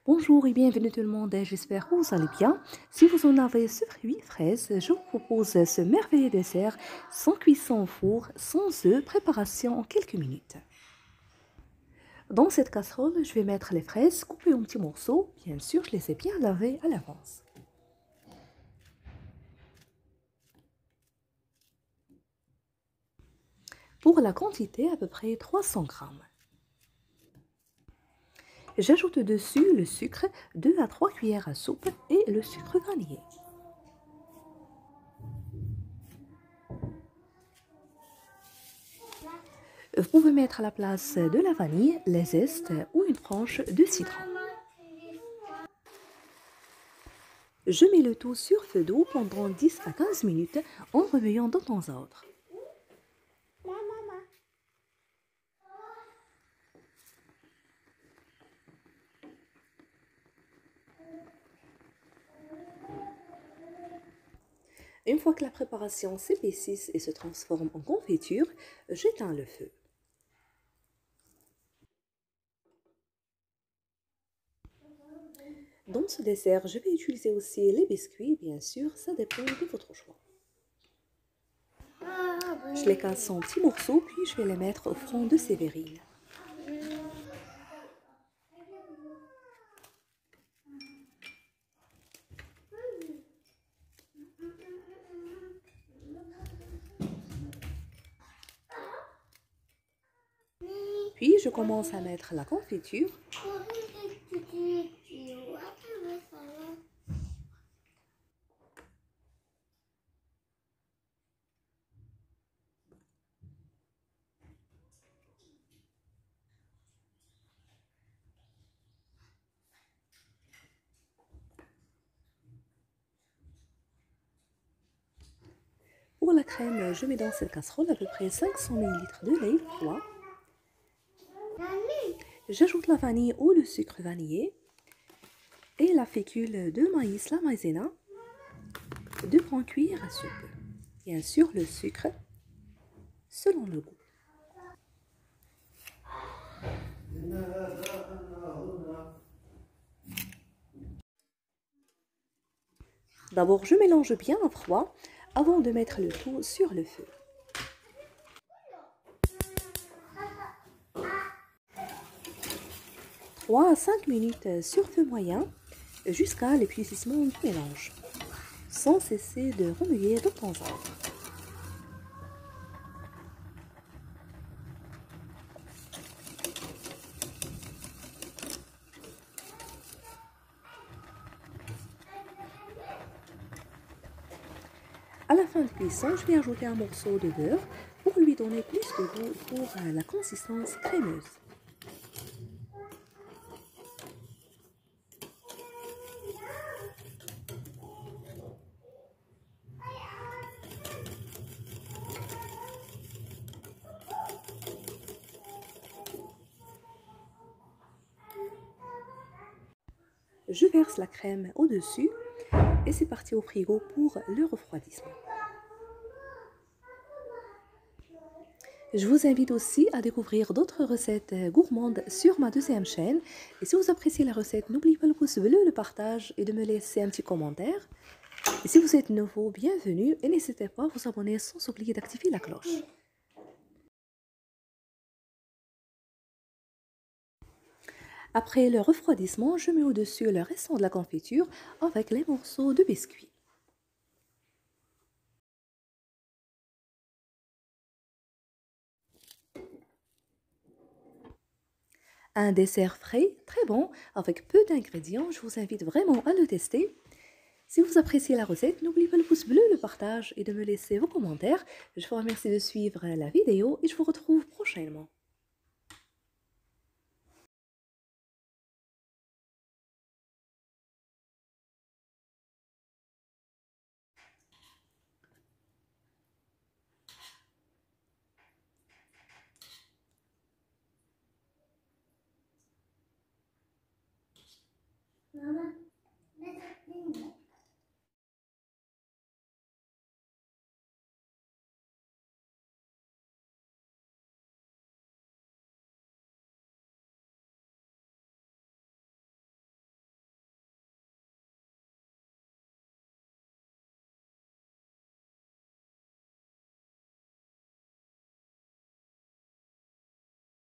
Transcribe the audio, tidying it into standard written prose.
Bonjour et bienvenue tout le monde, j'espère que vous allez bien. Si vous en avez ce fruit fraise, je vous propose ce merveilleux dessert sans cuisson au four, sans œufs, préparation en quelques minutes. Dans cette casserole, je vais mettre les fraises coupées en petits morceaux. Bien sûr, je les ai bien lavées à l'avance. Pour la quantité, à peu près 300 grammes. J'ajoute dessus le sucre, 2 à 3 cuillères à soupe et le sucre vanillé. Vous pouvez mettre à la place de la vanille, les zestes ou une tranche de citron. Je mets le tout sur feu doux pendant 10 à 15 minutes en remuant de temps à autre. Une fois que la préparation s'épaissit et se transforme en confiture, j'éteins le feu. Dans ce dessert, je vais utiliser aussi les biscuits, bien sûr, ça dépend de votre choix. Je les casse en petits morceaux, puis je vais les mettre au fond de Sévérine. Puis je commence à mettre la confiture. Pour la crème, je mets dans cette casserole à peu près 500 ml de lait froid. J'ajoute la vanille ou le sucre vanillé et la fécule de maïs, la maïzena, 2 grandes cuillères à soupe. Bien sûr, le sucre selon le goût. D'abord, je mélange bien à froid avant de mettre le tout sur le feu. « 3 à 5 minutes sur feu moyen jusqu'à l'épuisement du mélange, sans cesser de remuer de temps à autre. À la fin de cuisson, je vais ajouter un morceau de beurre pour lui donner plus de goût pour la consistance crémeuse. Je verse la crème au-dessus et c'est parti au frigo pour le refroidissement. Je vous invite aussi à découvrir d'autres recettes gourmandes sur ma deuxième chaîne. Et si vous appréciez la recette, n'oubliez pas le pouce bleu, le partage et de me laisser un petit commentaire. Et si vous êtes nouveau, bienvenue et n'hésitez pas à vous abonner sans oublier d'activer la cloche. Après le refroidissement, je mets au-dessus le restant de la confiture avec les morceaux de biscuits. Un dessert frais, très bon, avec peu d'ingrédients. Je vous invite vraiment à le tester. Si vous appréciez la recette, n'oubliez pas le pouce bleu, le partage et de me laisser vos commentaires. Je vous remercie de suivre la vidéo et je vous retrouve prochainement. Maman.